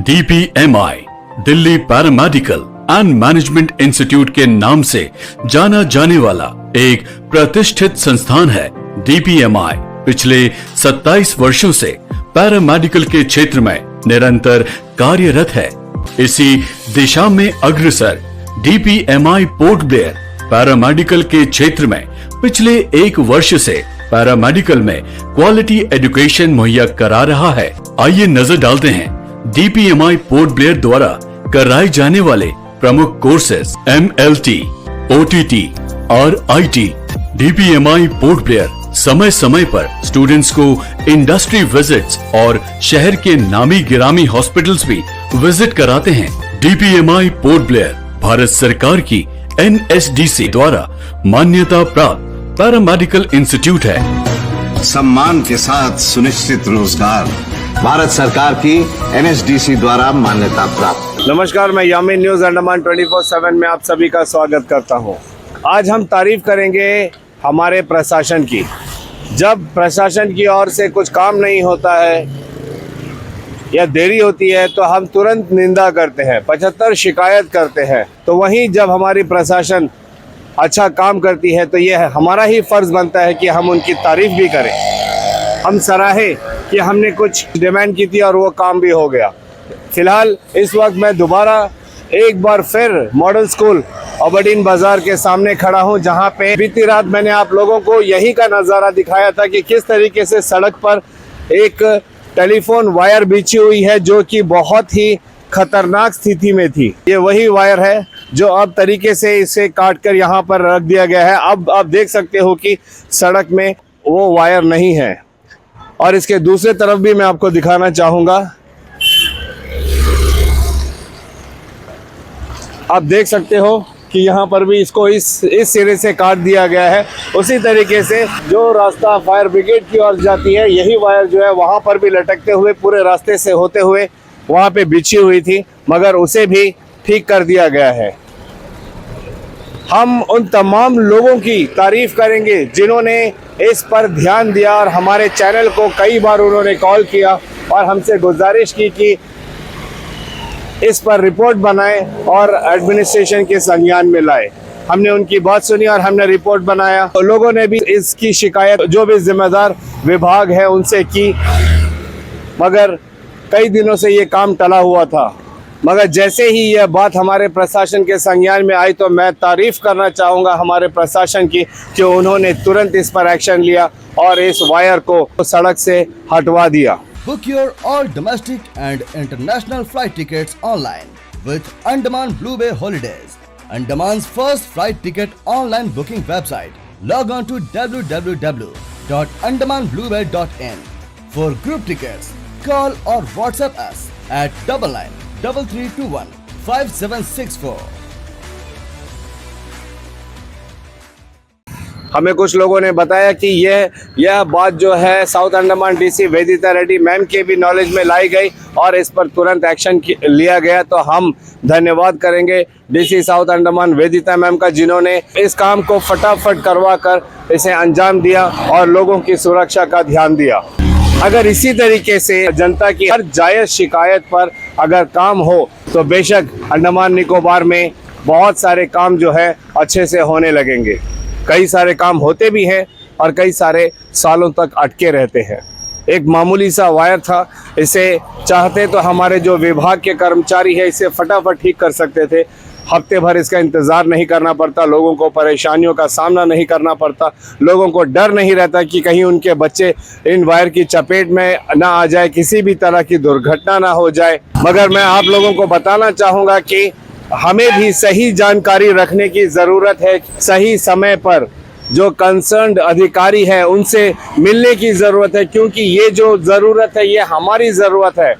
DPMI Delhi paramedical and management institute के नाम से जाना जाने वाला एक प्रतिष्ठित संस्थान है। DPMI पिछले 27 वर्षों से पैरामेडिकल के क्षेत्र में निरंतर कार्यरत है। इसी दिशा में अग्रसर DPMI पोर्ट ब्लेयर पैरामेडिकल के क्षेत्र में पिछले 1 वर्ष से पैरामेडिकल में क्वालिटी एजुकेशन मुहैया करा रहा है। आइए नजर डालते हैं DPMI पोर्ट ब्लेयर द्वारा कराए जाने वाले प्रमुख कोर्सेज MLT, OTT और IT। DPMI पोर्ट ब्लेयर समय समय पर स्टूडेंट्स को इंडस्ट्री विजिट्स और शहर के नामी गिरामी हॉस्पिटल्स भी विजिट कराते हैं। DPMI पोर्ट ब्लेयर भारत सरकार की NSDC द्वारा मान्यता प्राप्त पैरामेडिकल इंस्टीट्यूट है। सम्मान के साथ सुनिश्चित रोजगार भारत सरकार की NSDC द्वारा मान्यता प्राप्त। नमस्कार, मैं यामीन न्यूज अंडमान 24/7 में आप सभी का स्वागत करता हूं। आज हम तारीफ करेंगे हमारे प्रशासन की। जब प्रशासन की ओर से कुछ काम नहीं होता है या देरी होती है तो हम तुरंत निंदा करते हैं, 75 शिकायत करते हैं। तो वहीं जब हमारी प्रशासन अच्छा काम करती है तो ये हमारा ही फर्ज बनता है कि हम उनकी तारीफ भी करें, हम सराहें कि हमने कुछ डिमांड की थी और वो काम भी हो गया। फिलहाल इस वक्त मैं दोबारा एक बार फिर मॉडल स्कूल अबडीन बाजार के सामने खड़ा हूं, जहां पे बीती रात मैंने आप लोगों को यही का नज़ारा दिखाया था कि किस तरीके से सड़क पर एक टेलीफोन वायर बिछी हुई है जो कि बहुत ही खतरनाक स्थिति में थी। ये वही वायर है जो अब तरीके से इसे काट कर यहाँ पर रख दिया गया है। अब आप देख सकते हो कि सड़क में वो वायर नहीं है। और इसके दूसरे तरफ भी मैं आपको दिखाना चाहूँगा। आप देख सकते हो कि यहाँ पर भी इसको इस सिरे से काट दिया गया है। उसी तरीके से जो रास्ता फायर ब्रिगेड की ओर जाती है, यही वायर जो है वहाँ पर भी लटकते हुए पूरे रास्ते से होते हुए वहाँ पे बिछी हुई थी, मगर उसे भी ठीक कर दिया गया है। हम उन तमाम लोगों की तारीफ करेंगे जिन्होंने इस पर ध्यान दिया और हमारे चैनल को कई बार उन्होंने कॉल किया और हमसे गुजारिश की कि इस पर रिपोर्ट बनाएं और एडमिनिस्ट्रेशन के संज्ञान में लाए। हमने उनकी बात सुनी और हमने रिपोर्ट बनाया। तो लोगों ने भी इसकी शिकायत जो भी जिम्मेदार विभाग है उनसे की, मगर कई दिनों से ये काम टला हुआ था। मगर जैसे ही यह बात हमारे प्रशासन के संज्ञान में आई तो मैं तारीफ करना चाहूँगा हमारे प्रशासन की कि उन्होंने तुरंत इस पर एक्शन लिया और इस वायर को सड़क से हटवा दिया। Book your all domestic and international flight tickets online with Andaman Blue Bay Holidays, Andaman's first flight ticket online booking website. Log on to www.andamanbluebay.in. For group tickets, call or WhatsApp us at 993321 5764. हमें कुछ लोगों ने बताया कि यह बात जो है south Andaman DC वेदिता Reddy ma'am के भी नॉलेज में लाई गई और इस पर तुरंत एक्शन लिया गया। तो हम धन्यवाद करेंगे DC साउथ अंडमान वेदिता मैम का, जिन्होंने इस काम को फटाफट करवा कर इसे अंजाम दिया और लोगों की सुरक्षा का ध्यान दिया। अगर इसी तरीके से जनता की हर जायज़ शिकायत पर अगर काम हो तो बेशक अंडमान निकोबार में बहुत सारे काम जो है अच्छे से होने लगेंगे। कई सारे काम होते भी हैं और कई सारे सालों तक अटके रहते हैं। एक मामूली सा वायर था, इसे चाहते तो हमारे जो विभाग के कर्मचारी है इसे फटाफट ठीक कर सकते थे। हफ्ते भर इसका इंतज़ार नहीं करना पड़ता, लोगों को परेशानियों का सामना नहीं करना पड़ता, लोगों को डर नहीं रहता कि कहीं उनके बच्चे इन वायर की चपेट में ना आ जाए, किसी भी तरह की दुर्घटना ना हो जाए। मगर मैं आप लोगों को बताना चाहूँगा कि हमें भी सही जानकारी रखने की ज़रूरत है। सही समय पर जो कंसर्न्ड अधिकारी है उनसे मिलने की ज़रूरत है, क्योंकि ये जो ज़रूरत है ये हमारी ज़रूरत है।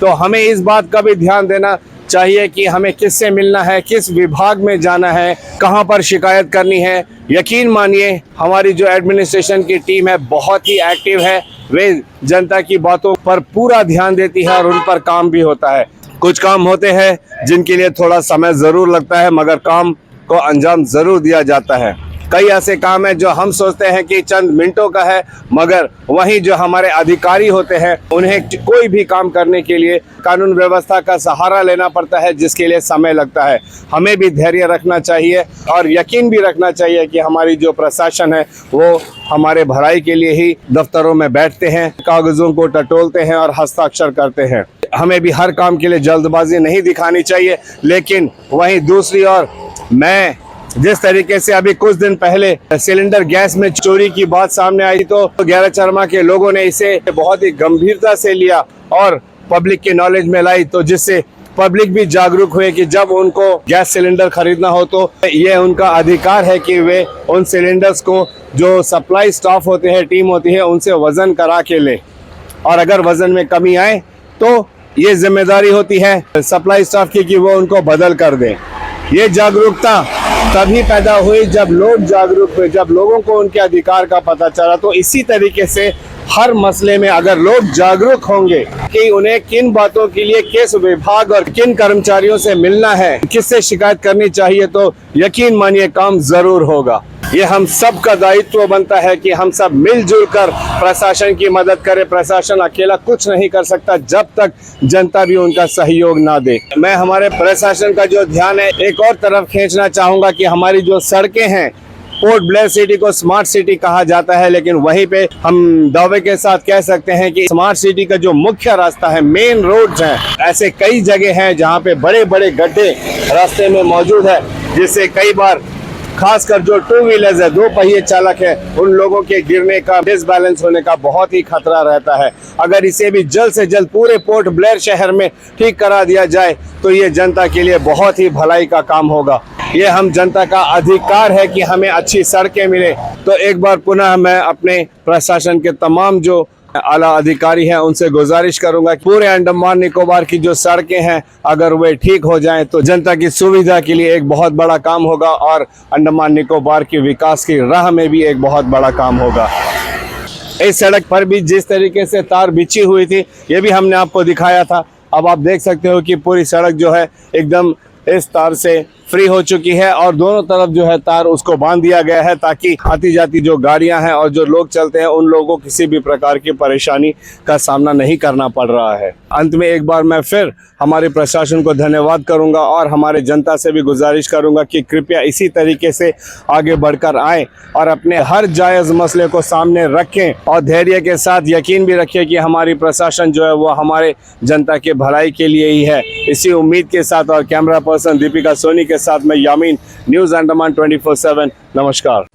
तो हमें इस बात का भी ध्यान देना चाहिए कि हमें किससे मिलना है, किस विभाग में जाना है, कहां पर शिकायत करनी है। यकीन मानिए हमारी जो एडमिनिस्ट्रेशन की टीम है बहुत ही एक्टिव है, वे जनता की बातों पर पूरा ध्यान देती है और उन पर काम भी होता है। कुछ काम होते हैं जिनके लिए थोड़ा समय ज़रूर लगता है, मगर काम को अंजाम ज़रूर दिया जाता है। कई ऐसे काम है जो हम सोचते हैं कि चंद मिनटों का है, मगर वहीं जो हमारे अधिकारी होते हैं उन्हें कोई भी काम करने के लिए कानून व्यवस्था का सहारा लेना पड़ता है, जिसके लिए समय लगता है। हमें भी धैर्य रखना चाहिए और यकीन भी रखना चाहिए कि हमारी जो प्रशासन है वो हमारे भलाई के लिए ही दफ्तरों में बैठते हैं, कागजों को टटोलते हैं और हस्ताक्षर करते हैं। हमें भी हर काम के लिए जल्दबाजी नहीं दिखानी चाहिए, लेकिन वहीं दूसरी ओर मैं जिस तरीके से अभी कुछ दिन पहले सिलेंडर गैस में चोरी की बात सामने आई तो गैरच शर्मा के लोगों ने इसे बहुत ही गंभीरता से लिया और पब्लिक के नॉलेज में लाई, तो जिससे पब्लिक भी जागरूक हुए कि जब उनको गैस सिलेंडर खरीदना हो तो ये उनका अधिकार है कि वे उन सिलेंडर्स को जो सप्लाई स्टाफ होते हैं, टीम होती है, उनसे वजन करा के ले, और अगर वजन में कमी आए तो ये जिम्मेदारी होती है सप्लाई स्टाफ की कि वो उनको बदल कर दें। ये जागरूकता तभी पैदा हुई जब लोग जागरूक हुए, जब लोगों को उनके अधिकार का पता चला। तो इसी तरीके से हर मसले में अगर लोग जागरूक होंगे कि उन्हें किन बातों के लिए किस विभाग और किन कर्मचारियों से मिलना है, किससे शिकायत करनी चाहिए, तो यकीन मानिए काम जरूर होगा। ये हम सब का दायित्व बनता है कि हम सब मिलजुल कर प्रशासन की मदद करें। प्रशासन अकेला कुछ नहीं कर सकता जब तक जनता भी उनका सहयोग ना दे। मैं हमारे प्रशासन का जो ध्यान है एक और तरफ खींचना चाहूंगा कि हमारी जो सड़कें हैं, पोर्ट ब्लेयर सिटी को स्मार्ट सिटी कहा जाता है, लेकिन वहीं पे हम दावे के साथ कह सकते हैं कि स्मार्ट सिटी का जो मुख्य रास्ता है, मेन रोड्स हैं, ऐसे कई जगह हैं जहां पे बड़े बड़े गड्ढे रास्ते में मौजूद है, जिससे कई बार खासकर जो टू व्हीलर्स है, दो पहिए चालक है, उन लोगों के गिरने का, डिसबैलेंस होने का बहुत ही खतरा रहता है। अगर इसे भी जल्द से जल्द पूरे पोर्ट ब्लेयर शहर में ठीक करा दिया जाए तो ये जनता के लिए बहुत ही भलाई का काम होगा। ये हम जनता का अधिकार है कि हमें अच्छी सड़कें मिले। तो एक बार पुनः मैं अपने प्रशासन के तमाम जो आला अधिकारी हैं उनसे गुजारिश करूंगा कि पूरे अंडमान निकोबार की जो सड़कें हैं अगर वे ठीक हो जाएं तो जनता की सुविधा के लिए एक बहुत बड़ा काम होगा और अंडमान निकोबार की विकास की राह में भी एक बहुत बड़ा काम होगा। इस सड़क पर भी जिस तरीके से तार बिछी हुई थी ये भी हमने आपको दिखाया था। अब आप देख सकते हो कि पूरी सड़क जो है एकदम इस तार से फ्री हो चुकी है और दोनों तरफ जो है तार उसको बांध दिया गया है ताकि आती जाती जो गाड़ियां हैं और जो लोग चलते हैं उन लोगों को किसी भी प्रकार की परेशानी का सामना नहीं करना पड़ रहा है। अंत में एक बार मैं फिर हमारे प्रशासन को धन्यवाद करूंगा और हमारे जनता से भी गुजारिश करूंगा कि कृपया इसी तरीके से आगे बढ़कर आएं और अपने हर जायज़ मसले को सामने रखें और धैर्य के साथ यकीन भी रखें कि हमारी प्रशासन जो है वो हमारे जनता के भलाई के लिए ही है। इसी उम्मीद के साथ और कैमरा पर्सन दीपिका सोनी के साथ मैं यामीन, न्यूज़ अंडमान 24/7। नमस्कार।